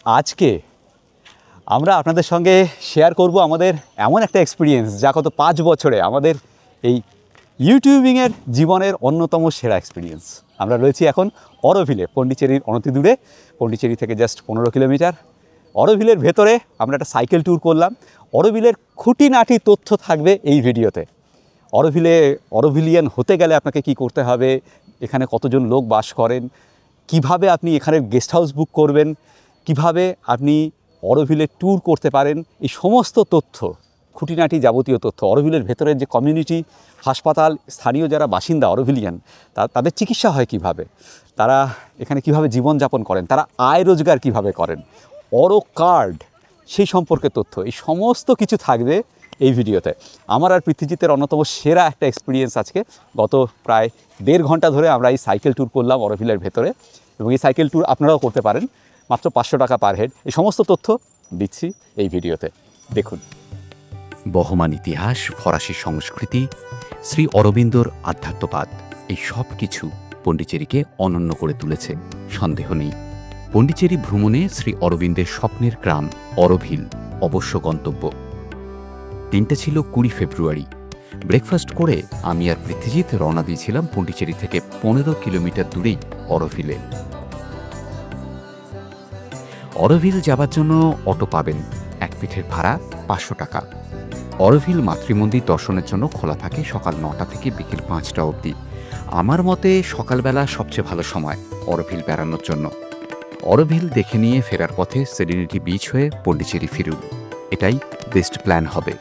আজকে আমরা আপনাদের সঙ্গে শেয়ার করব আমাদের এমন একটা এক্সপিরিয়েন্স যা গত 5 বছরে আমাদের এই ইউটিউবিংয়ের জীবনের অন্যতম সেরা এক্সপিরিয়েন্স। আমরা রয়েছি এখন অরোভিলে, পন্ডিচেরির অনতিদূরে, পন্ডিচেরি থেকে জাস্ট 15 কিলোমিটার। অরোভিলের ভেতরে আমরা একটা সাইকেল ট্যুর করলাম। অরোভিলের খুঁটিনাটি তথ্য থাকবে এই ভিডিওতে। অরোভিলিয়ান হতে গেলে আপনাকে কি করতে হবে, এখানে কতজন লোক বাস করেন, কিভাবে আপনি এখানে গেস্ট হাউস বুক করবেন, কিভাবে আপনি অরোভিলে ট্যুর করতে পারেন, এই সমস্ত তথ্য, খুঁটিনাটি যাবতীয় তথ্য। অরোভিলের ভেতরের যে কমিউনিটি হাসপাতাল, স্থানীয় যারা বাসিন্দা অরোভিলিয়ান, তাদের চিকিৎসা হয় কিভাবে, তারা এখানে কিভাবে জীবনযাপন করেন, তারা আয় রোজগার কিভাবে করেন, অরো কার্ড সেই সম্পর্কে তথ্য, এই সমস্ত কিছু থাকবে এই ভিডিওতে। আমার আর পৃথ্বীজিতের অন্যতম সেরা একটা এক্সপিরিয়েন্স আজকে। গত প্রায় 1.5 ঘন্টা ধরে আমরা এই সাইকেল ট্যুর করলাম অরোভিলের ভেতরে, এবং এই সাইকেল ট্যুর আপনারাও করতে পারেন মাত্র 500 টাকা পার হেড। এই সমস্ত তথ্য দিচ্ছি এই ভিডিওতে, দেখুন। বহমান ইতিহাস, ফরাসি সংস্কৃতি, শ্রী অরবিন্দর আধ্যাত্মবাদ, এই সব কিছু পন্ডিচেরিকে অনন্য করে তুলেছে, সন্দেহ নেই। পন্ডিচেরি ভ্রমণে শ্রী অরবিন্দের স্বপ্নের গ্রাম অরোভিল অবশ্য গন্তব্য। দিনটা ছিল 20 ফেব্রুয়ারি। ব্রেকফাস্ট করে আমি আর পৃথ্বীজিৎ রওনা দিয়েছিলাম পন্ডিচেরি থেকে 15 কিলোমিটার দূরেই অরোভিলে। অরোভিল যাবার জন্য অটো পাবেন, এক পিঠের ভাড়া 500 টাকা। অরোভিল মাতৃমন্দির দর্শনের জন্য খোলা থাকে সকাল 9টা থেকে বিকেল 5টা অবধি। আমার মতে সকালবেলা সবচেয়ে ভালো সময় অরোভিল বেড়ানোর জন্য। অরোভিল দেখে নিয়ে ফেরার পথে সেরেনিটি বিচ হয়ে পন্ডিচেরি ফিরুন, এটাই বেস্ট প্ল্যান হবে।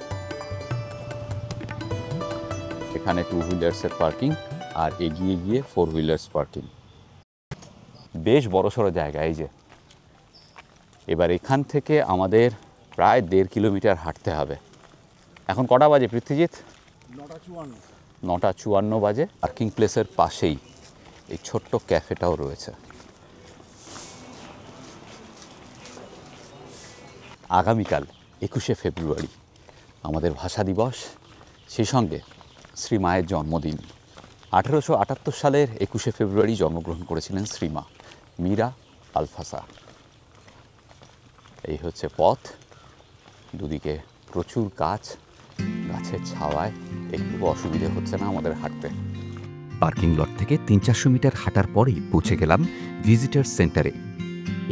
এখানে 2 হুইলার্সের পার্কিং, আর এগিয়ে গিয়ে 4 হুইলার্স পার্কিং। বেশ বড়সড় জায়গা। এই যে এবার এখান থেকে আমাদের প্রায় 1.5 কিলোমিটার হাঁটতে হবে। এখন কটা বাজে পৃথ্বীজিৎ? 9:54 বাজে। পার্কিং প্লেসের পাশেই এই ছোট্ট ক্যাফেটাও রয়েছে। আগামীকাল 21শে ফেব্রুয়ারি আমাদের ভাষা দিবস, সেই সঙ্গে শ্রীমায়ের জন্মদিন। 1878 সালের 21শে ফেব্রুয়ারি জন্মগ্রহণ করেছিলেন শ্রীমা মীরা আলফাসা। এই হচ্ছে পথ, দুদিকে প্রচুর গাছ, গাছের ছাওয়ায় একটু অসুবিধে হচ্ছে না আমাদের হাঁটতে। পার্কিং লট থেকে 300-400 মিটার হাঁটার পরেই পৌঁছে গেলাম ভিজিটার্স সেন্টারে।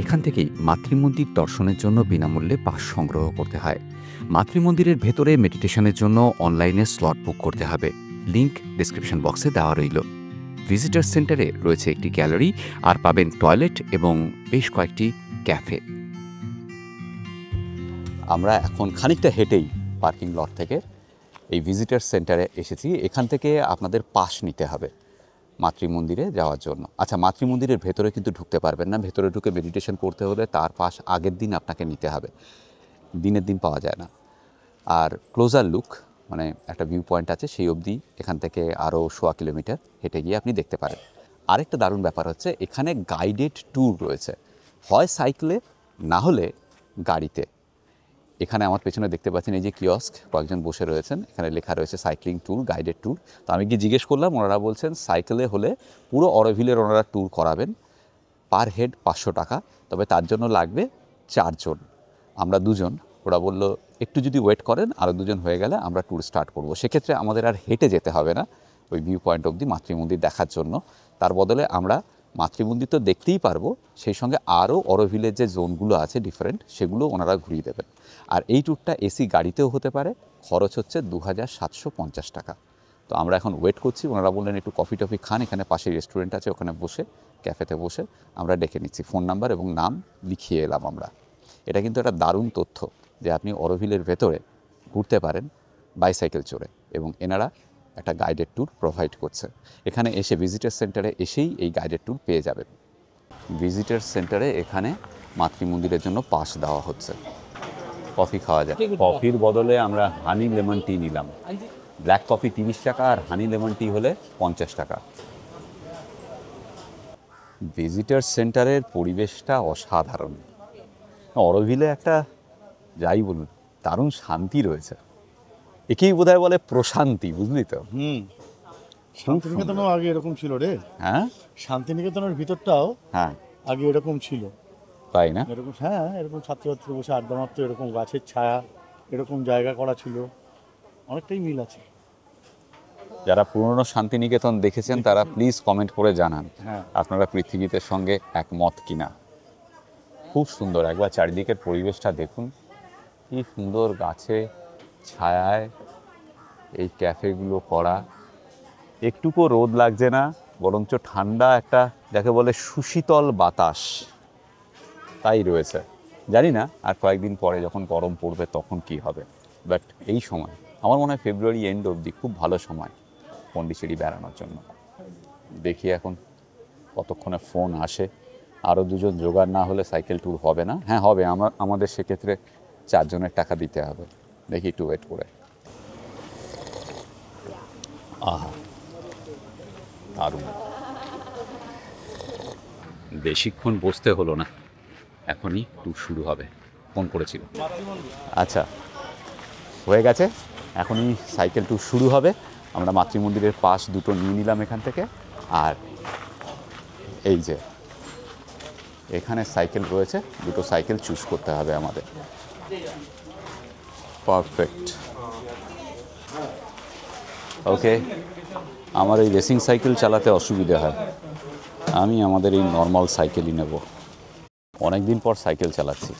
এখান থেকেই মাতৃমন্দির দর্শনের জন্য বিনামূল্যে পাস সংগ্রহ করতে হয়। মাতৃমন্দিরের ভেতরে মেডিটেশনের জন্য অনলাইনে স্লট বুক করতে হবে, লিংক ডেসক্রিপশন বক্সে দেওয়া রইল। ভিজিটার্স সেন্টারে রয়েছে একটি গ্যালারি, আর পাবেন টয়লেট এবং বেশ কয়েকটি ক্যাফে। আমরা এখন খানিকটা হেঁটেই পার্কিং লট থেকে এই ভিজিটার্স সেন্টারে এসেছি। এখান থেকে আপনাদের পাস নিতে হবে মাতৃমন্দিরে যাওয়ার জন্য। আচ্ছা, মাতৃমন্দিরের ভেতরে কিন্তু ঢুকতে পারবেন না। ভেতরে ঢুকে মেডিটেশন করতে হলে তার পাস আগের দিন আপনাকে নিতে হবে, দিনের দিন পাওয়া যায় না। আর ক্লোজার লুক মানে একটা ভিউ পয়েন্ট আছে, সেই অবধি এখান থেকে আরও 1.25 কিলোমিটার হেঁটে গিয়ে আপনি দেখতে পারেন। আরেকটা দারুণ ব্যাপার হচ্ছে এখানে গাইডেড ট্যুর রয়েছে, হয় সাইকেলে না হলে গাড়িতে। এখানে আমার পেছনে দেখতে পাচ্ছেন এই যে কিয়স্ক, কয়েকজন বসে রয়েছেন, এখানে লেখা রয়েছে সাইক্লিং ট্যুর, গাইডেড ট্যুর। তো আমি গিয়ে জিজ্ঞেস করলাম, ওনারা বলছেন সাইকেলে হলে পুরো অরোভিলের ওনারা ট্যুর করাবেন, পার হেড 500 টাকা, তবে তার জন্য লাগবে 4 জন। আমরা 2 জন। ওরা বলল একটু যদি ওয়েট করেন আরও 2 জন হয়ে গেলে আমরা ট্যুর স্টার্ট করব। সেক্ষেত্রে আমাদের আর হেঁটে যেতে হবে না ওই ভিউ পয়েন্ট অবধি মাতৃমন্দির দেখার জন্য। তার বদলে আমরা মাতৃমন্দির তো দেখতেই পারবো, সেই সঙ্গে আরও অরোভিলের যে জোনগুলো আছে ডিফারেন্ট, সেগুলো ওনারা ঘুরিয়ে দেবেন। আর এই ট্যুরটা এসি গাড়িতেও হতে পারে, খরচ হচ্ছে 2750 টাকা। তো আমরা এখন ওয়েট করছি। ওনারা বললেন একটু কফি টফি খান, এখানে পাশে রেস্টুরেন্ট আছে, ওখানে বসে ক্যাফেতে বসে আমরা ডেকে নিচ্ছি। ফোন নাম্বার এবং নাম লিখিয়ে এলাম আমরা। এটা কিন্তু একটা দারুণ তথ্য যে আপনি অরোভিলের ভেতরে ঘুরতে পারেন বাইসাইকেল চড়ে, এবং এনারা একটা গাইডেড ট্যুর প্রোভাইড করছে। এখানে এসে ভিজিটার্স সেন্টারে এসেই এই গাইডেড ট্যুর পেয়ে যাবেন। ভিজিটার্স সেন্টারে এখানে মাতৃমন্দিরের জন্য পাস দেওয়া হচ্ছে, কফি খাওয়া যায়। কফির বদলে আমরা হানি লেমন টি নিলাম। ব্ল্যাক কফি 30 টাকা আর হানি লেমন টি হলে 50 টাকা। ভিজিটার্স সেন্টারের পরিবেশটা অসাধারণ। অরোভিলে একটা যাই বলুন দারুণ শান্তি রয়েছে। একেই বোধহয় বলে প্রশান্তি, বুঝলি তো? শান্তিনিকেতনও আগে এরকম ছিল রে। হ্যাঁ, শান্তিনিকেতনের ভিতরটাও হ্যাঁ, আগে এরকম ছিল। তাই না? এরকম, হ্যাঁ এরকম ছাত্রছাত্রী বসে আড্ডা মারতো, এরকম গাছের ছায়া, এরকম জায়গা করা ছিল, অনেকটাই মিল আছে। যারা পুরনো শান্তিনিকেতন দেখেছেন তারা প্লিজ কমেন্ট করে জানান হ্যাঁ, আপনারা পৃথিবীতে সঙ্গে একমত কিনা। খুব সুন্দর, একবার চারিদিকের পরিবেশটা দেখুন, কি সুন্দর গাছে ছায়ায় এই ক্যাফেগুলো করা। একটুকু রোদ লাগছে না, বরঞ্চ ঠান্ডা একটা যাকে বলে সুশীতল বাতাস তাই রয়েছে। জানি না আর কয়েকদিন পরে যখন গরম পড়বে তখন কি হবে, বাট এই সময় আমার মনে হয় ফেব্রুয়ারি এন্ড অবধি খুব ভালো সময় পন্ডিচেরি বেড়ানোর জন্য। দেখি এখন কতক্ষণে ফোন আসে, আরও দুজন জোগাড় না হলে সাইকেল ট্যুর হবে না। হ্যাঁ হবে, আমাদের সেক্ষেত্রে 4 জনের টাকা দিতে হবে। দেখি একটু ওয়েট করে। আহা দারুণ, বেশিক্ষণ বসতে হলো না, এখনই ট্যুর শুরু হবে। ফোন করেছিল, আচ্ছা হয়ে গেছে, এখনই সাইকেল ট্যুর শুরু হবে। আমরা মাতৃমন্দিরের পাশ দুটো নিয়ে নিলাম এখান থেকে, আর এই যে এখানে সাইকেল রয়েছে, দুটো সাইকেল চুজ করতে হবে আমাদের। পারফেক্ট, ওকে। আমার এই রেসিং সাইকেল চালাতে অসুবিধা হয়, আমি আমাদের এই নর্মাল সাইকেলই নেব। অনেক দিন পর সাইকেল চালাচ্ছি।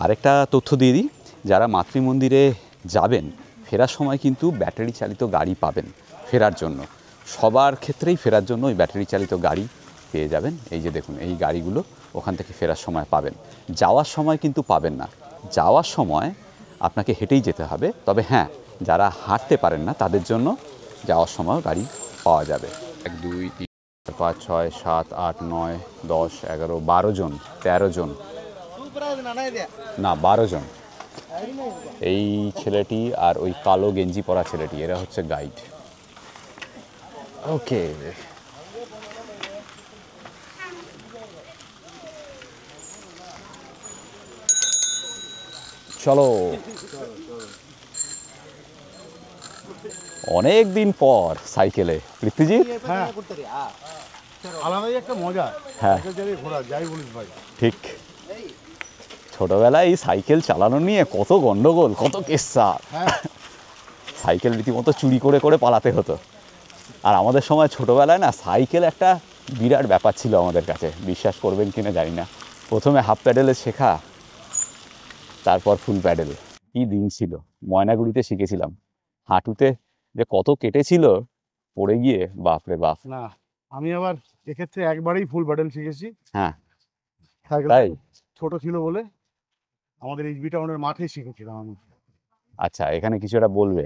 আরেকটা তথ্য দিয়ে দিই, যারা মাতৃমন্দিরে যাবেন ফেরার সময় কিন্তু ব্যাটারি চালিত গাড়ি পাবেন ফেরার জন্য। সবার ক্ষেত্রেই ফেরার জন্য ওই ব্যাটারি চালিত গাড়ি পেয়ে যাবেন। এই যে দেখুন, এই গাড়িগুলো ওখান থেকে ফেরার সময় পাবেন। যাওয়ার সময় কিন্তু পাবেন না, যাওয়ার সময় আপনাকে হেঁটেই যেতে হবে। তবে হ্যাঁ, যারা হাঁটতে পারেন না তাদের জন্য যাওয়ার সময় গাড়ি পাওয়া যাবে। 1 2 3 4 5 6 7 8 9 10 11 12 জন, 13 জন, না 12 জন। এই ছেলেটি আর ওই কালো গেঞ্জি পরা ছেলেটি, এরা হচ্ছে গাইড। ওকে, চলো। অনেক দিন পর সাইকেলে, পৃথ্বীজি। হ্যাঁ আলাদাই একটা মজা, হ্যাঁ সাইকেল চালিয়ে ঘোরা, যাই বলিস ভাই। ঠিক, ছোটবেলায় এই সাইকেল চালানো নিয়ে কত গন্ডগোল, কত কেসা। হ্যাঁ, সাইকেল রীতিমতো চুরি করে করে পালাতে হতো। আর আমাদের সময় ছোটবেলায় না সাইকেল একটা বিরাট ব্যাপার ছিল আমাদের কাছে, বিশ্বাস করবেন কিনা জানি না। প্রথমে হাফ প্যাডেলে শেখা, তারপর ফুল প্যাডেল। কি দিন ছিল, ময়নাগুড়িতে শিখেছিলাম। হাঁটুতে যে কত কেটেছিল পড়ে গিয়ে, বাপরে বাপ। না আমি আবার এক্ষেত্রে একবারেই ফুল প্যাডেল শিখেছি। হ্যাঁ সাইকেল তাই, ছোট ছিল বলে আমাদের এইচবি টাউনের মাঠেই শিখেছিলাম আমি। আচ্ছা এখানে কিছু একটা বলবে?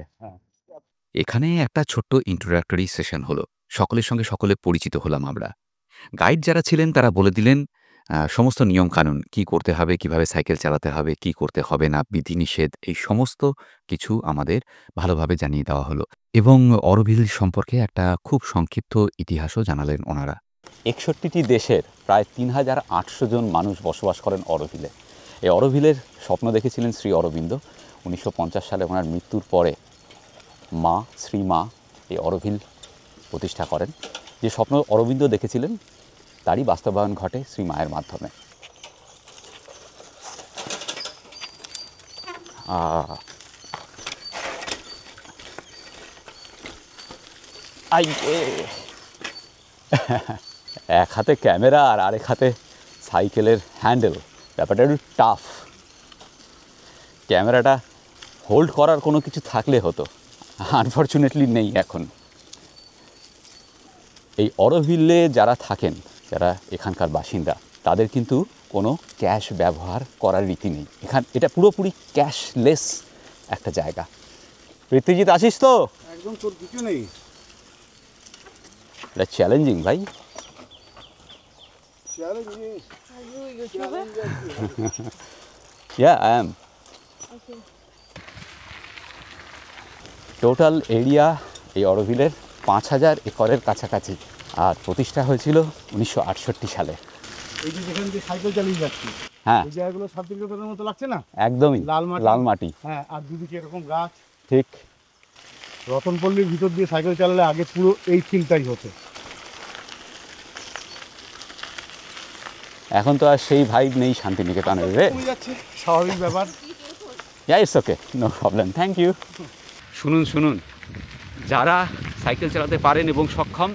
এখানে একটা ছোট্ট ইন্ট্রোডাক্টরি সেশন হলো, সকলের সঙ্গে সকলে পরিচিত হলাম আমরা। গাইড যারা ছিলেন তারা বলে দিলেন সমস্ত নিয়মকানুন, কি করতে হবে, কিভাবে সাইকেল চালাতে হবে, কি করতে হবে না, বিধিনিষেধ, এই সমস্ত কিছু আমাদের ভালোভাবে জানিয়ে দেওয়া হলো। এবং অরোভিল সম্পর্কে একটা খুব সংক্ষিপ্ত ইতিহাসও জানালেন ওনারা। 61টি দেশের প্রায় 3800 জন মানুষ বসবাস করেন অরোভিলে। এই অরোভিলের স্বপ্ন দেখেছিলেন শ্রী অরবিন্দ। 1950 সালে ওনার মৃত্যুর পরে মা, শ্রীমা এই অরোভিল প্রতিষ্ঠা করেন। যে স্বপ্ন অরবিন্দ দেখেছিলেন তারই বাস্তবায়ন ঘটে শ্রী মায়ের মাধ্যমে। এক হাতে ক্যামেরা আর আরেক হাতে সাইকেলের হ্যান্ডেল, ব্যাপারটা একটু টাফ। ক্যামেরাটা হোল্ড করার কোনো কিছু থাকলে হতো, আনফর্চুনেটলি নেই এখন। এই অরোভিলে যারা থাকেন, যারা এখানকার বাসিন্দা, তাদের কিন্তু কোনো ক্যাশ ব্যবহার করার রীতি নেই। এটা পুরোপুরি ক্যাশলেস একটা জায়গা। পৃথ্বীজিৎ আসিস তো? একদম তোর কিছু নেই। এটা চ্যালেঞ্জিং ভাই। Yeah, I am. Okay. Total area এই অরোভিলের 5000 একরের কাছাকাছি, আর প্রতিষ্ঠা হয়েছিল 1968 সালে। এই যে যেখান দিয়ে সাইকেল চালিয়ে যাচ্ছি, হ্যাঁ এই জায়গাগুলো শান্তিনিকেতনের মতো লাগছে না? একদমই লাল মাটি। হ্যাঁ, আর দুদিকে এরকম গাছ। ঠিক, রতনপল্লীর ভিতর দিয়ে সাইকেল চালালে আগে পুরো এই ফিলটাই হতো। এখন তো আর সেই ভাইব নেই শান্তিনিকেতনের রে। যাচ্ছে স্বাভাবিক ব্যাপার। Yeah it's okay, no problem, thank you. শুনুন শুনুন, যারা সাইকেল চালাতে পারেন এবং সক্ষম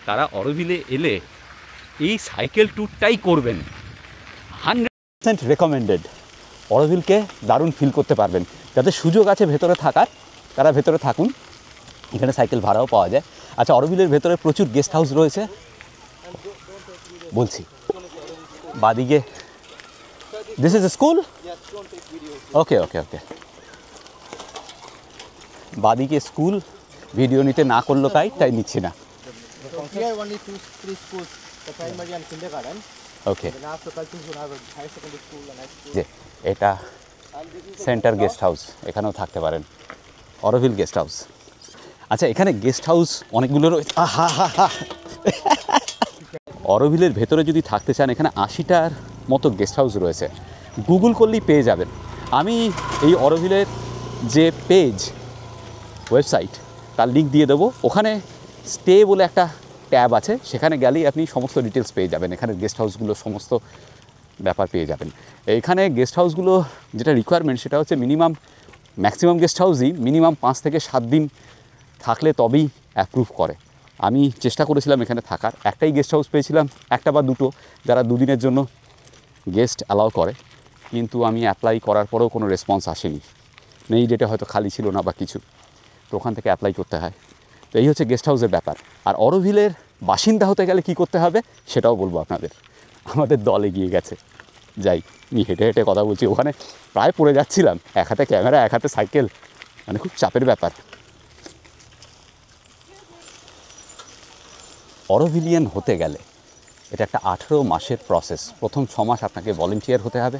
তারা অরোভিলে এলে এই সাইকেল ট্যুরটাই করবেন। 100% রেকমেন্ডেড। অরোভিলকে দারুণ ফিল করতে পারবেন। যাদের সুযোগ আছে ভেতরে থাকার তারা ভেতরে থাকুন, এখানে সাইকেল ভাড়াও পাওয়া যায়। আচ্ছা, অরোভিলের ভেতরে প্রচুর গেস্ট হাউস রয়েছে, বলছি বাদিকে। This is a school? Okay okay okay. বাদিকে স্কুল, ভিডিও নিতে না করলো তাই নিচ্ছি না। From here only three schools, the primary and kindergarten. Okay, Then after Kaltun we have a higher secondary school and high school. যে এটা centre guest house, এখানেও থাকতে পারেন, অরোভিল গেস্ট হাউস। আচ্ছা, এখানে গেস্ট হাউস অনেকগুলো রয়েছে। অরোভিলের ভেতরে যদি থাকতে চান এখানে 80টার মতো গেস্ট হাউস রয়েছে, গুগল করলেই পেয়ে যাবেন। আমি এই অরোভিলের যে পেজ, ওয়েবসাইট, তার লিঙ্ক দিয়ে দেবো। ওখানে স্টে বলে একটা ট্যাব আছে, সেখানে গেলেই আপনি সমস্ত ডিটেলস পেয়ে যাবেন। এখানে গেস্ট হাউসগুলো সমস্ত ব্যাপার পেয়ে যাবেন। এখানে গেস্ট হাউসগুলো যেটা রিকোয়ারমেন্ট সেটা হচ্ছে ম্যাক্সিমাম গেস্ট হাউসই মিনিমাম 5 থেকে 7 দিন থাকলে তবেই অ্যাপ্রুভ করে। আমি চেষ্টা করেছিলাম এখানে থাকার, একটাই গেস্ট হাউস পেয়েছিলাম, একটা বা দুটো যারা 2 দিনের জন্য গেস্ট অ্যালাউ করে, কিন্তু আমি অ্যাপ্লাই করার পরেও কোনো রেসপন্স আসেনি। এই ডেটে হয়তো খালি ছিল না বা কিছু, তো ওখান থেকে অ্যাপ্লাই করতে হয়। তো এই হচ্ছে গেস্ট হাউসের ব্যাপার। আর অরোভিলের বাসিন্দা হতে গেলে কি করতে হবে সেটাও বলবো আপনাদের। আমাদের দল এগিয়ে গেছে, যাই, আমি হেঁটে হেঁটে কথা বলছি, ওখানে প্রায় পড়ে যাচ্ছিলাম, এক হাতে ক্যামেরা এক হাতে সাইকেল, মানে খুব চাপের ব্যাপার। অরোভিলিয়ান হতে গেলে এটা একটা 18 মাসের প্রসেস। প্রথম 6 মাস আপনাকে ভলেন্টিয়ার হতে হবে,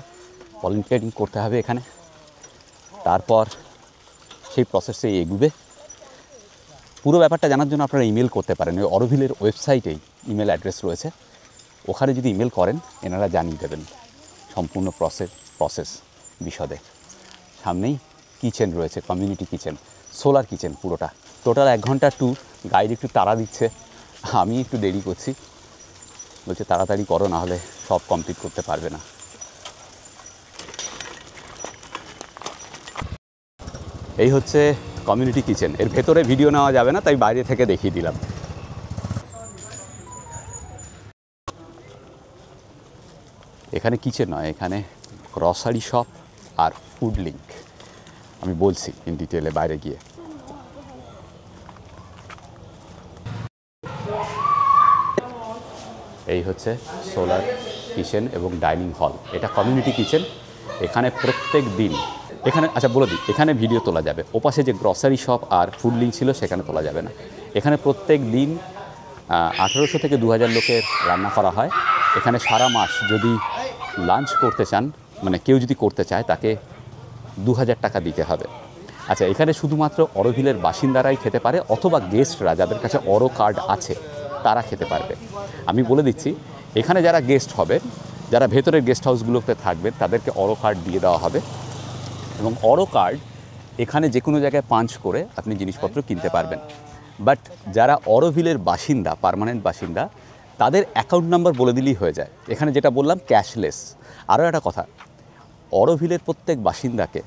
ভলেন্টিয়ারিং করতে হবে এখানে, তারপর সেই প্রসেসে এগুবে। পুরো ব্যাপারটা জানার জন্য আপনারা ইমেল করতে পারেন, ওই অরোভিলের ওয়েবসাইটেই ইমেল অ্যাড্রেস রয়েছে, ওখানে যদি ইমেল করেন এনারা জানিয়ে দেবেন সম্পূর্ণ প্রসেস বিশদে। সামনেই কিচেন রয়েছে, কমিউনিটি কিচেন, সোলার কিচেন পুরোটা। টোটাল 1 ঘন্টার ট্যুর। গাইড একটু তাড়া দিচ্ছে, আমি একটু দেরি করছি, বলছে তাড়াতাড়ি করো না হলে সব কমপ্লিট করতে পারবে না। এই হচ্ছে কমিউনিটি কিচেন। এর ভেতরে ভিডিও নেওয়া যাবে না, তাই বাইরে থেকে দেখিয়ে দিলাম। এখানে কিচেন নয়, এখানে গ্রসারি শপ আর ফুড লিঙ্ক। আমি বলছি ইন ডিটেলে বাইরে গিয়ে। এই হচ্ছে সোলার কিচেন এবং ডাইনিং হল। এটা কমিউনিটি কিচেন। এখানে প্রত্যেক দিন আচ্ছা বলে দিই, এখানে ভিডিও তোলা যাবে। ওপাশে যে গ্রসারি শপ আর ফুড লিঙ্ক ছিল সেখানে তোলা যাবে না। এখানে প্রত্যেক দিন 1800 থেকে 2000 লোকের রান্না করা হয়। এখানে সারা মাস যদি লাঞ্চ করতে চান, মানে কেউ যদি করতে চায়, তাকে 2000 টাকা দিতে হবে। আচ্ছা, এখানে শুধুমাত্র অরোভিলের বাসিন্দারাই খেতে পারে, অথবা গেস্টরা যাদের কাছে অরো কার্ড আছে তারা খেতে পারবে। আমি বলে দিচ্ছি, এখানে যারা গেস্ট হবে, যারা ভেতরের গেস্ট হাউসগুলোতে থাকবেন, তাদেরকে অরো কার্ড দিয়ে দেওয়া হবে, এবং অরো কার্ড এখানে যে কোনো জায়গায় পাঞ্চ করে আপনি জিনিসপত্র কিনতে পারবেন। বাট যারা অরোভিলের বাসিন্দা, পার্মানেন্ট বাসিন্দা, তাদের অ্যাকাউন্ট নাম্বার বলে দিলেই হয়ে যায়। এখানে যেটা বললাম ক্যাশলেস। আরও একটা কথা, অরোভিলের প্রত্যেক বাসিন্দাকে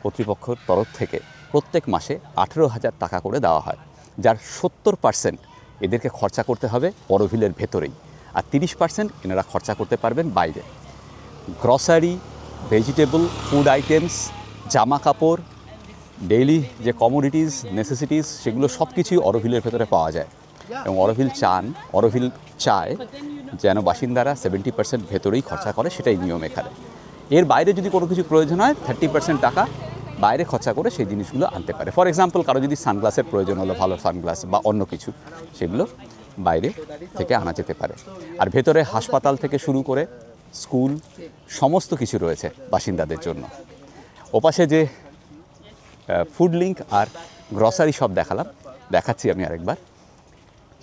কর্তৃপক্ষের তরফ থেকে প্রত্যেক মাসে 18,000 টাকা করে দেওয়া হয়, যার 70% এদেরকে খরচা করতে হবে অরোভিলের ভেতরেই, আর 30% এনারা খরচা করতে পারবেন বাইরে। গ্রসারি, ভেজিটেবল, ফুড আইটেমস, জামা কাপড়, ডেইলি যে কমোডিটিস, নেসেসিটিস, সেগুলো সব কিছুই অরোভিলের ভেতরে পাওয়া যায়। এবং অরোভিল চায় যেন বাসিন্দারা 70% ভেতরেই খরচা করে, সেটাই নিয়ম এখানে। এর বাইরে যদি কোনো কিছু প্রয়োজন হয় 30% টাকা বাইরে খরচা করে সেই জিনিসগুলো আনতে পারে। ফর এক্সাম্পল, কারো যদি সানগ্লাসের প্রয়োজন হলো, ভালো সানগ্লাস বা অন্য কিছু, সেগুলো বাইরে থেকে আনা যেতে পারে। আর ভেতরে হাসপাতাল থেকে শুরু করে স্কুল, সমস্ত কিছু রয়েছে বাসিন্দাদের জন্য। ওপাশে যে ফুড লিঙ্ক আর গ্রসারি শপ দেখাচ্ছি আমি আরেকবার।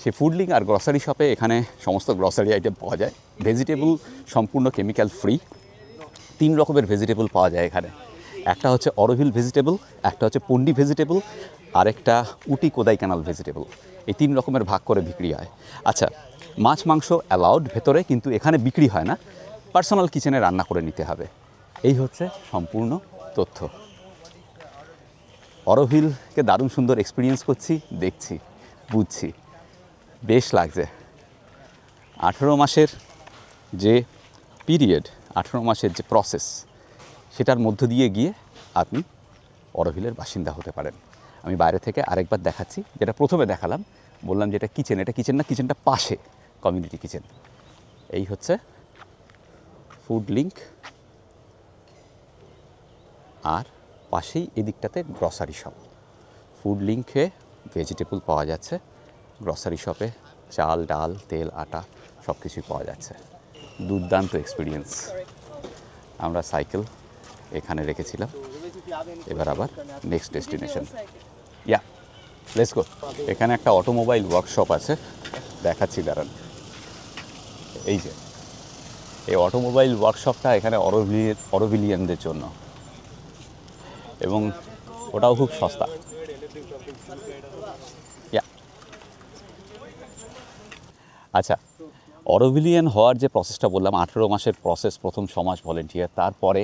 সেই ফুড লিঙ্ক আর গ্রসারি শপে এখানে সমস্ত গ্রসারি আইটেম পাওয়া যায়। ভেজিটেবল সম্পূর্ণ কেমিক্যাল ফ্রি। 3 রকমের ভেজিটেবল পাওয়া যায় এখানে। একটা হচ্ছে অরোভিল ভেজিটেবল, একটা হচ্ছে পন্ডি ভেজিটেবল, আর একটা উটি কোদাইকানাল ভেজিটেবল। এই 3 রকমের ভাগ করে বিক্রি হয়। আচ্ছা, মাছ মাংস অ্যালাউড ভেতরে, কিন্তু এখানে বিক্রি হয় না, পার্সোনাল কিচেনে রান্না করে নিতে হবে। এই হচ্ছে সম্পূর্ণ তথ্য। অরোভিলকে দারুণ সুন্দর এক্সপিরিয়েন্স করছি, দেখছি, বুঝছি, বেশ লাগছে। 18 মাসের যে পিরিয়ড, 18 মাসের যে প্রসেস, সেটার মধ্য দিয়ে গিয়ে আপনি অরোভিলের বাসিন্দা হতে পারেন। আমি বাইরে থেকে আরেকবার দেখাচ্ছি, যেটা প্রথমে দেখালাম, বললাম যে এটা কিচেন, এটা কিচেন না, কিচেনটা পাশে কমিউনিটি কিচেন। এই হচ্ছে ফুড লিঙ্ক, আর পাশেই এদিকটাতে গ্রসারি শপ। ফুড লিঙ্কে ভেজিটেবল পাওয়া যাচ্ছে, গ্রসারি শপে চাল, ডাল, তেল, আটা সব কিছুই পাওয়া যাচ্ছে। দুর্দান্ত এক্সপিরিয়েন্স। আমরা সাইকেল এখানে রেখেছিলাম, এবার আবার next destination. Yeah, let's go. এখানে একটা অটোমোবাইল ওয়ার্কশপ আছে, দেখাচ্ছি দাঁড়ান। এই যে এই অটোমোবাইল ওয়ার্কশপটা এখানে অরোভিলিয়ানদের জন্য, এবং ওটাও খুব সস্তা। ইয়া, আচ্ছা, অরোভিলিয়ান হওয়ার যে প্রসেসটা বললাম, 18 মাসের প্রসেস, প্রথম 6 মাস ভলেন্টিয়ার, তারপরে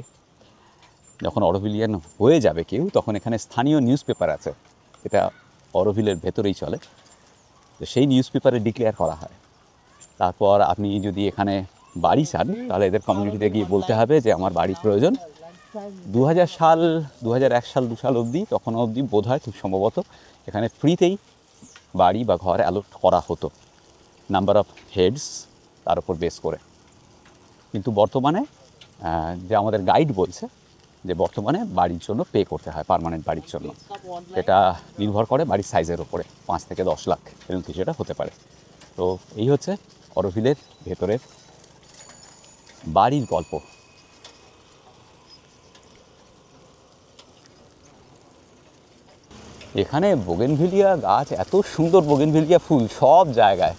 যখন অরোভিলিয়ান হয়ে যাবে কেউ, তখন এখানে স্থানীয় নিউজ পেপার আছে, এটা অরোভিলের ভেতরেই চলে, তো সেই নিউজ পেপারে ডিক্লেয়ার করা হয়। তারপর আপনি যদি এখানে বাড়ি চান, তাহলে এদের কমিউনিটিতে গিয়ে বলতে হবে যে আমার বাড়ি প্রয়োজন। 2001 সাল 2 সাল অবধি, তখন অবধি বোধ হয় খুব সম্ভবত এখানে ফ্রিতেই বাড়ি বা ঘর অ্যালট করা হতো, নাম্বার অফ হেডস তার উপর বেস করে। কিন্তু বর্তমানে যে আমাদের গাইড বলছে যে বর্তমানে বাড়ির জন্য পে করতে হয়, পার্মানেন্ট বাড়ির জন্য। এটা নির্ভর করে বাড়ির সাইজের ওপরে, 5 থেকে 10 লাখ এরকম কিছু এটা হতে পারে। তো এই হচ্ছে অরোভিলের ভেতরের বাড়ির গল্প। এখানে বোগেনভিলিয়া গাছ, এত সুন্দর বোগেনভিলিয়া ফুল সব জায়গায়,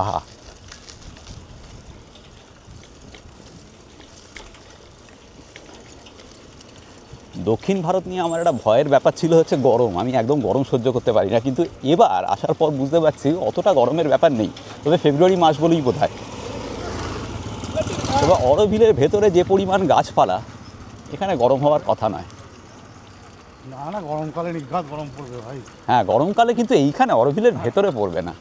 আহা। দক্ষিণ ভারত নিয়ে আমার একটা ভয়ের ব্যাপার ছিল হচ্ছে গরম, আমি একদম গরম সহ্য করতে পারি না, কিন্তু এবার আসার পর বুঝতে পারছি অতটা গরমের ব্যাপার নেই, তবে ফেব্রুয়ারি মাস বলেই বোধ হয়। এবার অরোভিলের ভেতরে যে পরিমাণ গাছপালা, এখানে গরম হওয়ার কথা নয়। না না, গরমকালে নিঘাত গরম পড়বে ভাই। হ্যাঁ, গরমকালে কিন্তু এইখানে অরোভিলের ভেতরে পড়বে না।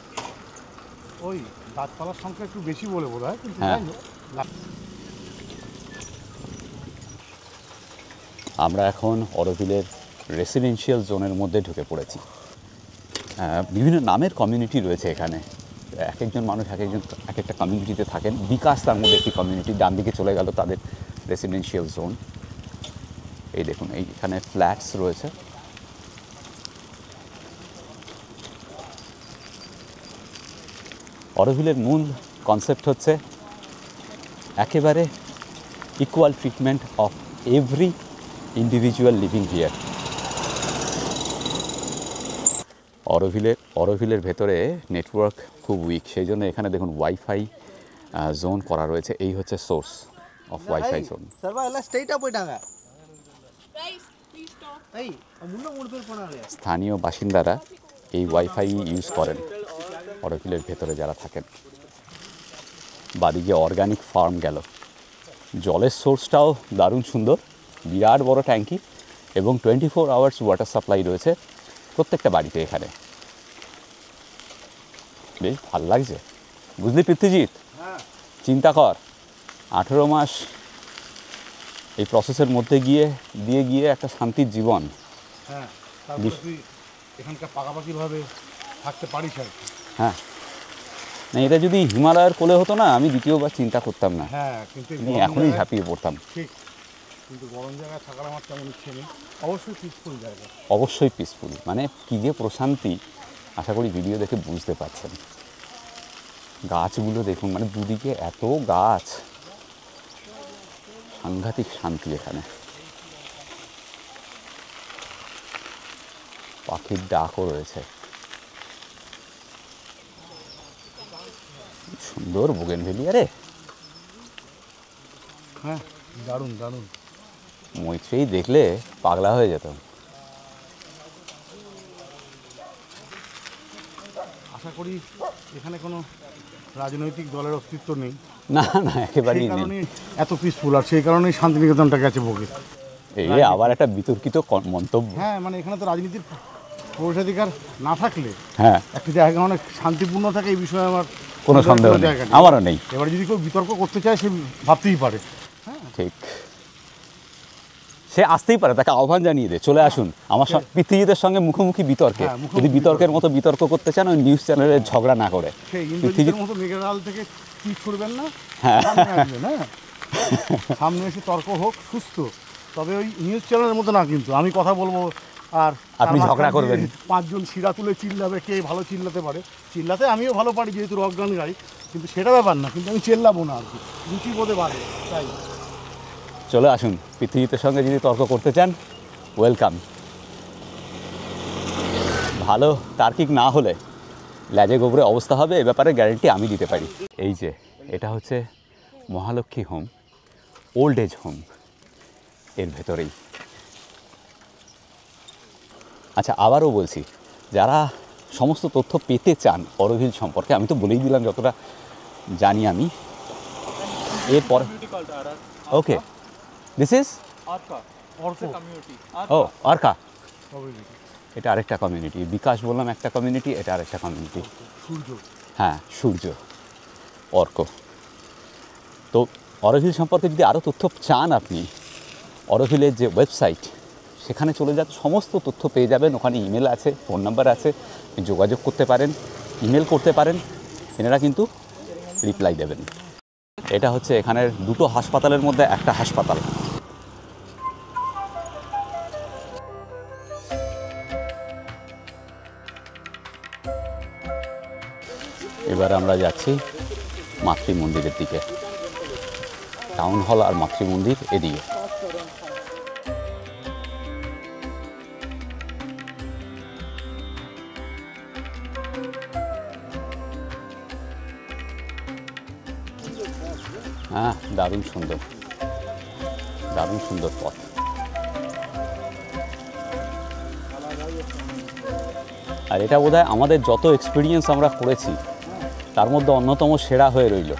ওই গাছপালার সংখ্যা একটু বেশি বলে বোধ হয়, কিন্তু হ্যাঁ। যাই হোক, আমরা এখন অরোভিলের রেসিডেন্সিয়াল জোনের মধ্যে ঢুকে পড়েছি। বিভিন্ন নামের কমিউনিটি রয়েছে এখানে, এক একজন মানুষ এক একটা কমিউনিটিতে থাকেন। বিকাশ তার মধ্যে একটি কমিউনিটি, ডান দিকে চলে গেল তাদের রেসিডেন্সিয়াল জোন। এই দেখুন, এইখানে ফ্ল্যাটস রয়েছে। অরোভিলের মূল কনসেপ্ট হচ্ছে একেবারে equal treatment of every individual living here. অরোভিলের ভেতরে নেটওয়ার্ক খুব উইক, সেই জন্য এখানে দেখুন ওয়াইফাই জোন করা রয়েছে। এই হচ্ছে সোর্স অফ ওয়াইফাই জোন। ಸರ್ವ ಎಲ್ಲ ಸ್ಟ್ರೈಟ್ ಆಗಿ போயிட்டாங்க. Guys, please stop. ஐய் முன்ன மூணு பேர் போனாங்க. স্থানীয় বাসিন্দারা এই ওয়াইফাই ইউজ করেন অরোভিলের ভেতরে যারা থাকেন। বাদিকে অর্গানিক ফার্ম গেল। জলের সোর্সটাও দারুণ সুন্দর, বিরাট বড় ট্যাঙ্কি, এবং 24 আওয়ার্স ওয়াটার সাপ্লাই রয়েছে প্রত্যেকটা বাড়িতে এখানে। বেশ ভালো লাগছে, বুঝলি পৃথ্বীজিৎ? চিন্তা কর, 18 মাস এই প্রসেসের মধ্যে দিয়ে একটা শান্তির জীবন। হ্যাঁ, তারপর তুই এখানকার পাকাপাকিভাবে থাকতে পারিস আর কি। হ্যাঁ, না এটা যদি হিমালয়ের কোলে হতো না, আমি দ্বিতীয়বার চিন্তা করতাম না, হ্যাঁ, কিন্তু এই আমি গরম এখনই জায়গায়- ঝাঁপিয়ে পড়তাম। ঠিক, কিন্তু গরম জায়গায় থাকার আমার তেমন ইচ্ছে নেই। অবশ্যই পিসফুল জায়গা। অবশ্যই পিসফুল, মানে কী যে প্রশান্তি, আশা করি ভিডিও দেখে বুঝতে পারছেন। গাছগুলো দেখুন, মানে দুদিকে এত গাছ, সাংঘাতিক শান্তি এখানে। পাখির ডাকও রয়েছে। সুন্দর বোগেনভিলিয়া রে, হ্যাঁ, দারুণ দারুণ। মৈত্রেয়ী দেখলে পাগলা হয়ে যেতাম। আশা করি এখানে কোনো রাজনৈতিক দলের অস্তিত্ব নেই, না না সেই একেবারেই নেই। কারণে এত পিসফুল, আর সেই কারণেই শান্তিনিকেতনটা গেছে ভোগে। এই আবার একটা বিতর্কিত মন্তব্য। হ্যাঁ, মানে এখানে তো রাজনীতির প্রবেশাধিকার না থাকলে হ্যাঁ, একটা জায়গা অনেক শান্তিপূর্ণ থাকে, এই বিষয়ে আমার কোনো সন্দেহ নেই, জায়গা নেই। আমারও নেই। এবার যদি কেউ বিতর্ক করতে চায় সে ভাবতেই পারে। ঠিক, সে আসতেই পারে, তাকে আহ্বান জানিয়ে দে, চলে আসুন আমার পৃথিবীদের সঙ্গে মুখোমুখি বিতর্কে। হ্যাঁ, মুখোমুখি যদি বিতর্কের মতো বিতর্ক করতে চান ওই নিউজ চ্যানেলে ঝগড়া না করে। সেই পৃথিবী ইন্দ্রজিতের মতো মেঘের আড়াল থেকে টুইট করবেন না, সামনে আসবেন, হ্যাঁ সামনে এসে তর্ক হোক সুস্থ, তবে ওই নিউজ চ্যানেলের মতো না। কিন্তু আমি কথা বলবো আর আপনি তার ঝগড়া মাঝখানে করবেন। পাঁচজন শিরা তুলে চিল্লাবে, কে ভালো চিল্লাতে পারে। চিল্লাতে আমিও ভালো পারি যেহেতু রক গান গাই, কিন্তু সেটা ব্যাপার না। কিন্তু আমি চেল্লাবো না আর কি, রুচি বোধে বাড়ে তাই। চলে আসুন, পৃথিবীদের সঙ্গে যদি তর্ক করতে চান ওয়েলকাম। ভালো তার্কিক না হলে ল্যাজে গোবরে অবস্থা হবে, এ ব্যাপারে গ্যারেন্টি আমি দিতে পারি। এই যে এটা হচ্ছে Mahalakshmi home, old age home, এর ভেতরেই। আচ্ছা, আবারও বলছি, যারা সমস্ত তথ্য পেতে চান অরোভিল সম্পর্কে, আমি তো বলেই দিলাম যতটা জানি আমি। এরপর ওকে, দিস ইজ অর্ক ও আরকা, তবে কি? এটা আরেকটা কমিউনিটি। বিকাশ বললাম একটা কমিউনিটি, এটা আরেকটা কমিউনিটি। সূর্য। হ্যাঁ, সূর্য, অর্ক। তো অরোভিল সম্পর্কে যদি আরও তথ্য চান আপনি, অরোভিলের যে ওয়েবসাইট সেখানে চলে যান, সমস্ত তথ্য পেয়ে যাবেন। ওখানে ইমেল আছে, ফোন নাম্বার আছে, আপনি যোগাযোগ করতে পারেন, ইমেল করতে পারেন, এনারা কিন্তু রিপ্লাই দেবেন। এটা হচ্ছে এখানের দুটো হাসপাতালের মধ্যে একটা হাসপাতাল। এবার আমরা যাচ্ছি মাতৃ মন্দিরের দিকে। টাউন হল আর মাতৃ মন্দির এদিকে। হ্যাঁ, দারুণ সুন্দর, দারুণ সুন্দর পথ। আর এটা বোধহয় আমাদের যত এক্সপিরিয়েন্স আমরা করেছি তার মধ্যে অন্যতম সেরা হয়ে রইল।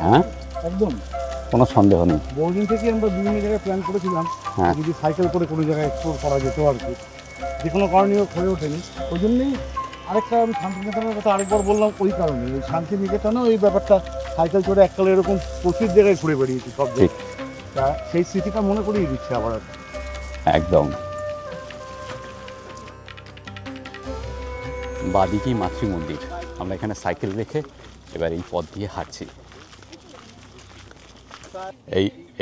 হ্যাঁ, একদম কোনো সন্দেহ নেই। বহুদিন থেকে আমরা বিভিন্ন জায়গায় প্ল্যান করেছিলাম, হ্যাঁ। যদি সাইকেল করে কোনো জায়গায় এক্সপ্লোর করা যেত আর কি, যে কোনো কারণেও হয়ে ওঠেনি। ওই জন্যেই আরেকটা আমি শান্তিনিকেতনের কথা আরেকবার বললাম, ওই কারণে ওই শান্তিনিকেতনেও এই ব্যাপারটা সাইকেল করে এককালে এরকম প্রচুর জায়গায় ঘুরে বেরিয়েছি সব ঠিক, তা সেই স্মৃতিটা মনে করিয়ে দিচ্ছে আবার। একদম। বাদিকেই মাতৃ মন্দির। আমরা এখানে সাইকেল রেখে এবার এই পথ দিয়ে হাঁটছি।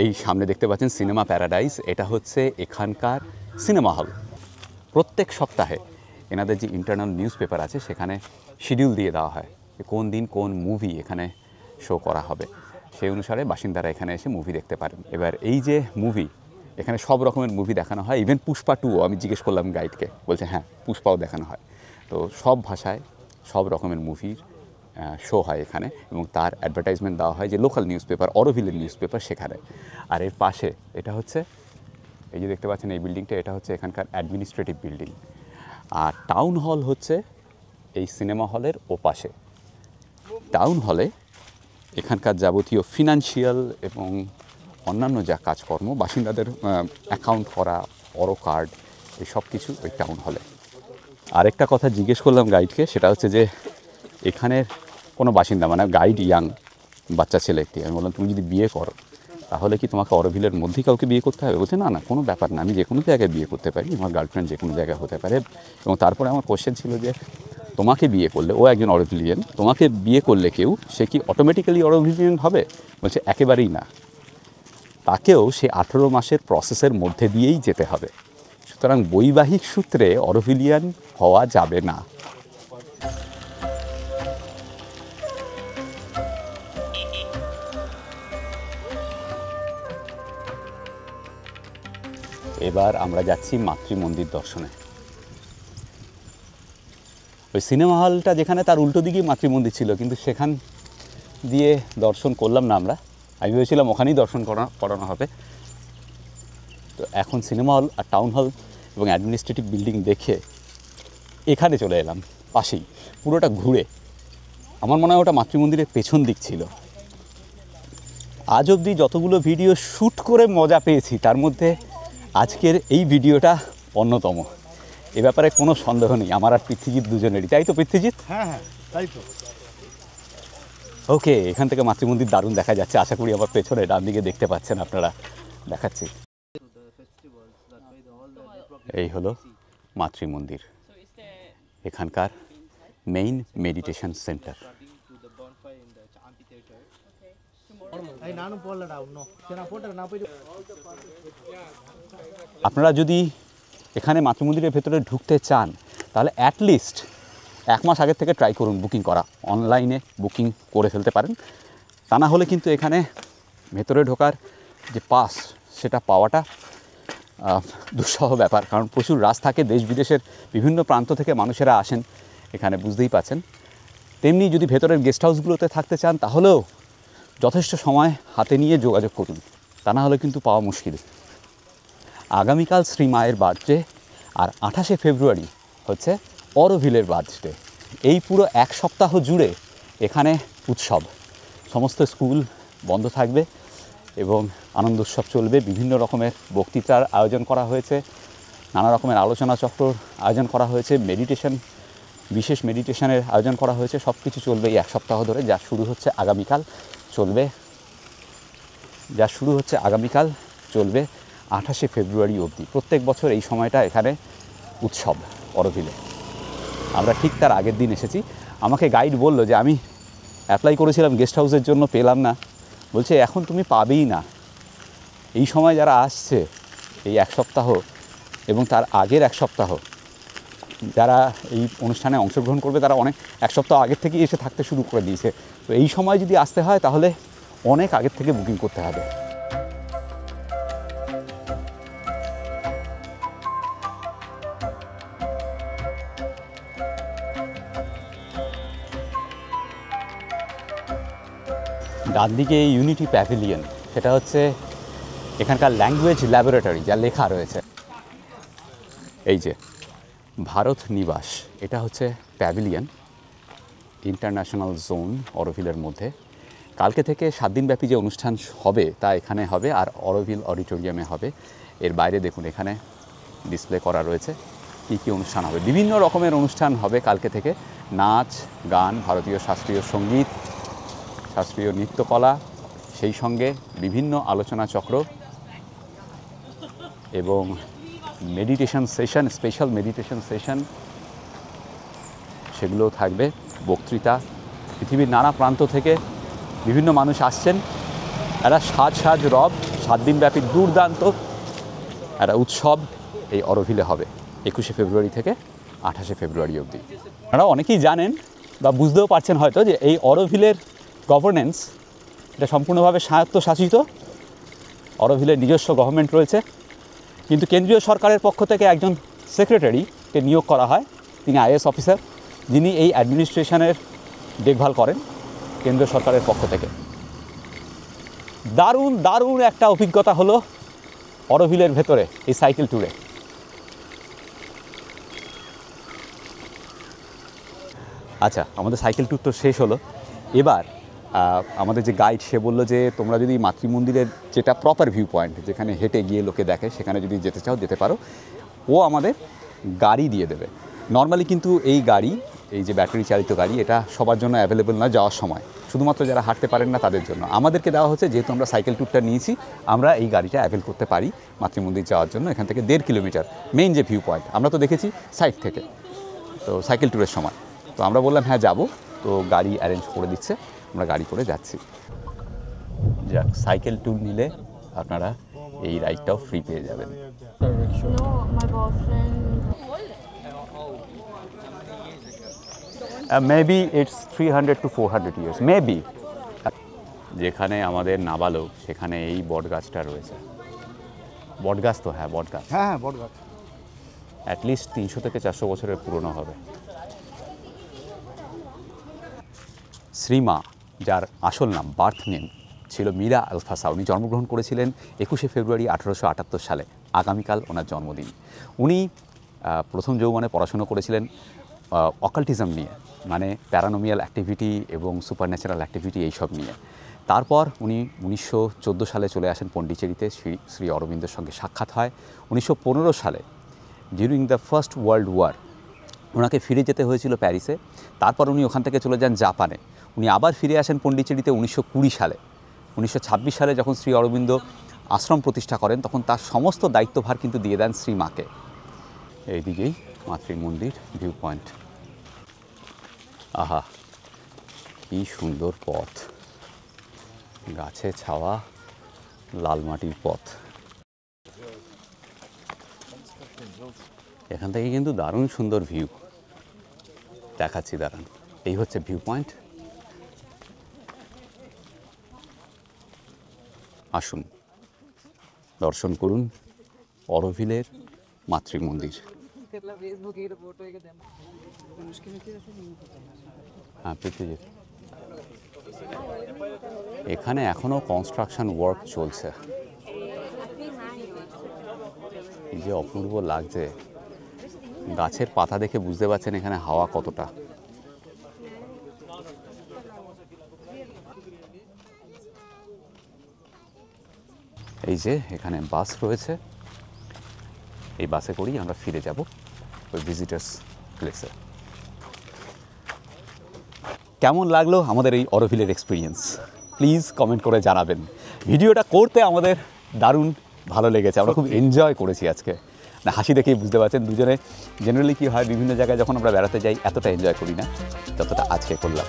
এই সামনে দেখতে পাচ্ছেন সিনেমা প্যারাডাইস। এটা হচ্ছে এখানকার সিনেমা হল। প্রত্যেক সপ্তাহে এনাদের যে ইন্টারনাল নিউজ পেপার আছে সেখানে শিডিউল দিয়ে দেওয়া হয় যে কোন দিন কোন মুভি এখানে শো করা হবে, সেই অনুসারে বাসিন্দারা এখানে এসে মুভি দেখতে পারেন। এবার এই যে মুভি, এখানে সব রকমের মুভি দেখানো হয়, ইভেন পুষ্পা 2। আমি জিজ্ঞেস করলাম গাইডকে, বলছে হ্যাঁ পুষ্পাও দেখানো হয়। তো সব ভাষায় সব রকমের মুভির শো হয় এখানে, এবং তার অ্যাডভার্টাইজমেন্ট দেওয়া হয় যে লোকাল নিউজ পেপার, অরোভিলের নিউজ পেপার সেখানে। আর এর পাশে এটা হচ্ছে, এই যে দেখতে পাচ্ছেন এই বিল্ডিংটা, এটা হচ্ছে এখানকার অ্যাডমিনিস্ট্রেটিভ বিল্ডিং। আর টাউন হল হচ্ছে এই সিনেমা হলের ওপাশে। টাউন হলে এখানকার যাবতীয় ফিনান্সিয়াল এবং অন্যান্য যা কাজকর্ম, বাসিন্দাদের অ্যাকাউন্ট করা, অরো কার্ড, এই সব কিছু ওই টাউন হলে। আরেকটা কথা জিজ্ঞেস করলাম গাইডকে, সেটা হচ্ছে যে এখানের কোনো বাসিন্দা, মানে গাইড ইয়াং বাচ্চা ছেলে একটি, আমি বললাম তুমি যদি বিয়ে করো তাহলে কি তোমাকে অরোভিলের মধ্যেই কাউকে বিয়ে করতে হবে? বলছে না না, কোনো ব্যাপার না, আমি যে কোনো জায়গায় বিয়ে করতে পারি, আমার গার্লফ্রেন্ড যে কোনো জায়গায় হতে পারে। এবং তারপরে আমার কোশ্চেন ছিল যে তোমাকে বিয়ে করলে, ও একজন অরোভিলিয়ান, তোমাকে বিয়ে করলে কেউ, সে কি অটোমেটিক্যালি অরোভিলিয়ান হবে? বলছে একেবারেই না, তাকেও সে 18 মাসের প্রসেসের মধ্যে দিয়েই যেতে হবে। সুতরাং বৈবাহিক সূত্রে অরোভিলিয়ান হওয়া যাবে না। এবার আমরা যাচ্ছি মাতৃ মন্দির দর্শনে। ওই সিনেমা হলটা যেখানে, তার উল্টো দিকেই মাতৃ মন্দির ছিল, কিন্তু সেখান দিয়ে দর্শন করলাম না আমরা। আমি ভেবেছিলাম ওখানেই দর্শন করানো হবে। তো এখন সিনেমা হল আর টাউন হল এবং অ্যাডমিনিস্ট্রেটিভ বিল্ডিং দেখে এখানে চলে এলাম, পাশেই পুরোটা ঘুরে। আমার মনে হয় ওটা মাতৃমন্দিরের পেছন দিক ছিল। আজ অবধি যতগুলো ভিডিও শ্যুট করে মজা পেয়েছি তার মধ্যে আজকের এই ভিডিওটা অন্যতম। এ ব্যাপারে কোনো সন্দেহ নেই আমার আর পৃথ্বীজিৎ দুজনেরই, তাই তো পৃথ্বীজিৎ? হ্যাঁ হ্যাঁ, তাই তো। ওকে, এখান থেকে মাতৃমন্দির দারুণ দেখা যাচ্ছে। আশা করি আমার পেছনে ডান দিকে দেখতে পাচ্ছেন আপনারা, দেখাচ্ছি। এই হলো মাতৃমন্দির, So is there এখানকার main meditation centre. Hey, nanu polla da unno. Chena photo na poi. আপনারা যদি এখানে মাতৃমন্দিরের ভেতরে ঢুকতে চান তাহলে অ্যাটলিস্ট 1 মাস আগের থেকে ট্রাই করুন বুকিং করা, অনলাইনে বুকিং করে ফেলতে পারেন। তা না হলে কিন্তু এখানে ভেতরে ঢোকার যে পাস সেটা পাওয়াটা দুঃসহ ব্যাপার, কারণ প্রচুর রাশ থাকে, দেশ বিদেশের বিভিন্ন প্রান্ত থেকে মানুষেরা আসেন এখানে, বুঝতেই পাচ্ছেন। তেমনি যদি ভেতরের গেস্ট হাউসগুলোতে থাকতে চান তাহলেও যথেষ্ট সময় হাতে নিয়ে যোগাযোগ করুন, তা না হলে কিন্তু পাওয়া মুশকিল। আগামীকাল শ্রী মায়ের বার্থডে আর 28শে ফেব্রুয়ারি হচ্ছে অরোভিলের বার্থডে। এই পুরো 1 সপ্তাহ জুড়ে এখানে উৎসব, সমস্ত স্কুল বন্ধ থাকবে এবং আনন্দ উৎসব চলবে। বিভিন্ন রকমের বক্তৃতার আয়োজন করা হয়েছে, নানা রকমের আলোচনা চক্রর আয়োজন করা হয়েছে, মেডিটেশন, বিশেষ মেডিটেশনের আয়োজন করা হয়েছে। সব কিছু চলবে এই 1 সপ্তাহ ধরে, যা শুরু হচ্ছে আগামীকাল, চলবে 28শে ফেব্রুয়ারি অবধি। প্রত্যেক বছর এই সময়টা এখানে উৎসব অরোভিলে। আমরা ঠিক তার আগের দিন এসেছি। আমাকে গাইড বলল যে আমি অ্যাপ্লাই করেছিলাম গেস্ট হাউসের জন্য, পেলাম না। বলছে এখন তুমি পাবেই না। এই সময় যারা আসছে এই 1 সপ্তাহ এবং তার আগের 1 সপ্তাহ যারা এই অনুষ্ঠানে অংশগ্রহণ করবে তারা অনেক 1 সপ্তাহ আগের থেকেই এসে থাকতে শুরু করে দিয়েছে। তো এই সময় যদি আসতে হয় তাহলে অনেক আগের থেকে বুকিং করতে হবে। ডান দিকে ইউনিটি প্যাভিলিয়ন, সেটা হচ্ছে এখানকার ল্যাঙ্গুয়েজ ল্যাবরেটরি, যা লেখা রয়েছে। এই যে ভারত নিবাস, এটা হচ্ছে প্যাভিলিয়ন, ইন্টারন্যাশনাল জোন অরোভিলের মধ্যে। কালকে থেকে 7 দিনব্যাপী যে অনুষ্ঠান হবে তা এখানে হবে আর অরোভিল অডিটোরিয়ামে হবে। এর বাইরে দেখুন এখানে ডিসপ্লে করা রয়েছে কী কী অনুষ্ঠান হবে। বিভিন্ন রকমের অনুষ্ঠান হবে কালকে থেকে, নাচ, গান, ভারতীয় শাস্ত্রীয় সঙ্গীত, শাস্ত্রীয় নৃত্যকলা, সেই সঙ্গে বিভিন্ন আলোচনা চক্র এবং meditation session, special meditation session সেগুলোও থাকবে, বক্তৃতা। পৃথিবীর নানা প্রান্ত থেকে বিভিন্ন মানুষ আসছেন। একটা সাজ রব 7 দিনব্যাপী দুর্দান্ত একটা উৎসব এই অরোভিলে হবে 21শে ফেব্রুয়ারি থেকে 28শে ফেব্রুয়ারি অবধি। আপনারা অনেকেই জানেন বা বুঝতেও পারছেন হয়তো যে এই অরোভিলের গভর্নেন্স এটা সম্পূর্ণভাবে স্বায়ত্তশাসিত। অরোভিলের নিজস্ব গভর্নমেন্ট রয়েছে, কিন্তু কেন্দ্রীয় সরকারের পক্ষ থেকে একজন সেক্রেটারিকে নিয়োগ করা হয়। তিনি আইএএস অফিসার, যিনি এই অ্যাডমিনিস্ট্রেশনের দেখভাল করেন কেন্দ্র সরকারের পক্ষ থেকে। দারুণ একটা অভিজ্ঞতা হলো অরোভিলের ভেতরে এই সাইকেল ট্যুরে। আচ্ছা, আমাদের সাইকেল ট্যুর তো শেষ হলো। এবার আমাদের যে গাইড সে বললো যে তোমরা যদি মাতৃমন্দিরের যেটা প্রপার ভিউ পয়েন্ট, যেখানে হেঁটে গিয়ে লোকে দেখে, সেখানে যদি যেতে চাও যেতে পারো। ও আমাদের গাড়ি দিয়ে দেবে। নর্মালি কিন্তু এই গাড়ি, এই যে ব্যাটারি চালিত গাড়ি, এটা সবার জন্য অ্যাভেলেবল না যাওয়ার সময়, শুধুমাত্র যারা হাঁটতে পারেন না তাদের জন্য। আমাদেরকে দেওয়া হচ্ছে, যেহেতু আমরা সাইকেল ট্যুরটা নিয়েছি, আমরা এই গাড়িটা অ্যাভেল করতে পারি মাতৃমন্দির যাওয়ার জন্য। এখান থেকে 1.5 কিলোমিটার মেইন যে ভিউ পয়েন্ট, আমরা তো দেখেছি সাইড থেকে, তো সাইকেল ট্যুরের সময়। তো আমরা বললাম হ্যাঁ যাবো, তো গাড়ি অ্যারেঞ্জ করে দিচ্ছে, আমরা গাড়ি করে যাচ্ছি। যাক, সাইকেল ট্যুর নিলে আপনারা এই রাইডটাও ফ্রি পেয়ে যাবেন। No, my boyfriend. Maybe it's 300 to 400 years, maybe. যেখানে আমাদের নাবালক, সেখানে এই বটগাছটা রয়েছে। বটগাছ তো, হ্যাঁ বটগাছ, হ্যাঁ বট গাছ। অ্যাটলিস্ট 300 থেকে 400 বছরের পুরনো হবে। শ্রীমা, যার আসল নাম, বার্থ নেম ছিল মীরা আলফাসা, উনি জন্মগ্রহণ করেছিলেন 21শে ফেব্রুয়ারি 1878 সালে। আগামীকাল ওনার জন্মদিন। উনি প্রথম যৌবনে পড়াশুনো করেছিলেন অকাল্টিজম নিয়ে, মানে প্যারানমিয়াল অ্যাক্টিভিটি এবং সুপারন্যাচারাল অ্যাক্টিভিটি এইসব নিয়ে। তারপর উনি 1914 সালে চলে আসেন পন্ডিচেরিতে, শ্রী অরবিন্দের সঙ্গে সাক্ষাৎ হয়। 1915 সালে during the first world war ওনাকে ফিরে যেতে হয়েছিল প্যারিসে। তারপর উনি ওখান থেকে চলে যান জাপানে। উনি আবার ফিরে আসেন পন্ডিচেরিতে 1920 সালে। 1926 সালে যখন শ্রী অরবিন্দ আশ্রম প্রতিষ্ঠা করেন, তখন তার সমস্ত দায়িত্বভার কিন্তু দিয়ে দেন শ্রী মাকে। এইদিকেই মাতৃ মন্দির ভিউ পয়েন্ট। আহা, কি সুন্দর পথ, গাছে ছাওয়া লাল মাটির পথ। এখান থেকে কিন্তু দারুণ সুন্দর ভিউ দেখাচ্ছি, দাঁড়ান। এই হচ্ছে ভিউ পয়েন্ট। আসুন দর্শন করুন অরোভিলের মাতৃমন্দির। হ্যাঁ, পৃথিবীর এখানে এখনো কনস্ট্রাকশন ওয়ার্ক চলছে। এই যে অপূর্ব লাগছে, গাছের পাতা দেখে বুঝতে পারছেন এখানে হাওয়া কতটা। এই যে এখানে বাস রয়েছে, এই বাসে করেই আমরা ফিরে যাব ওই ভিজিটার্স প্লেসে। কেমন লাগলো আমাদের এই অরোভিলের এক্সপিরিয়েন্স, প্লিজ কমেন্ট করে জানাবেন। ভিডিওটা করতে আমাদের দারুণ ভালো লেগেছে, আমরা খুব এনজয় করেছি আজকে। না, হাসি দেখেই বুঝতে পারছেন দুজনে জেনারেলি কী হয়, বিভিন্ন জায়গায় যখন আমরা বেড়াতে যাই এতটা এনজয় করি না যতটা আজকে করলাম।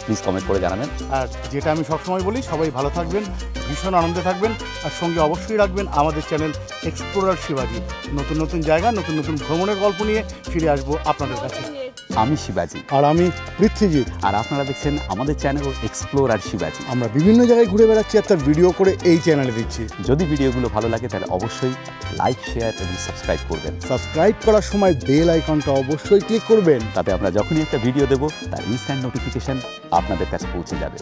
প্লিজ কমেন্ট করে জানাবেন। আর যেটা আমি সবসময় বলি, সবাই ভালো থাকবেন, ভীষণ আনন্দে থাকবেন, আর সঙ্গে অবশ্যই রাখবেন আমাদের চ্যানেল এক্সপ্লোরার শিবাজি। নতুন নতুন জায়গা, নতুন নতুন ভ্রমণের গল্প নিয়ে ফিরে আসবো আপনাদের কাছে। আমি শিবাজি, আর আমি পৃথ্বীজিৎ। আর আপনারা দেখছেন আমাদের চ্যানেল এক্সপ্লোরার শিবাজি। আমরা বিভিন্ন জায়গায় ঘুরে বেড়াচ্ছি আর তার ভিডিও করে এই চ্যানেলে দিচ্ছি। যদি ভিডিওগুলো ভালো লাগে তাহলে অবশ্যই লাইক, শেয়ার এবং সাবস্ক্রাইব করবেন। সাবস্ক্রাইব করার সময় বেল আইকনটা অবশ্যই ক্লিক করবেন, তাতে আমরা যখনই একটা ভিডিও দেব তার ইনস্ট্যান্ট নোটিফিকেশন আপনাদের কাছে পৌঁছে যাবে।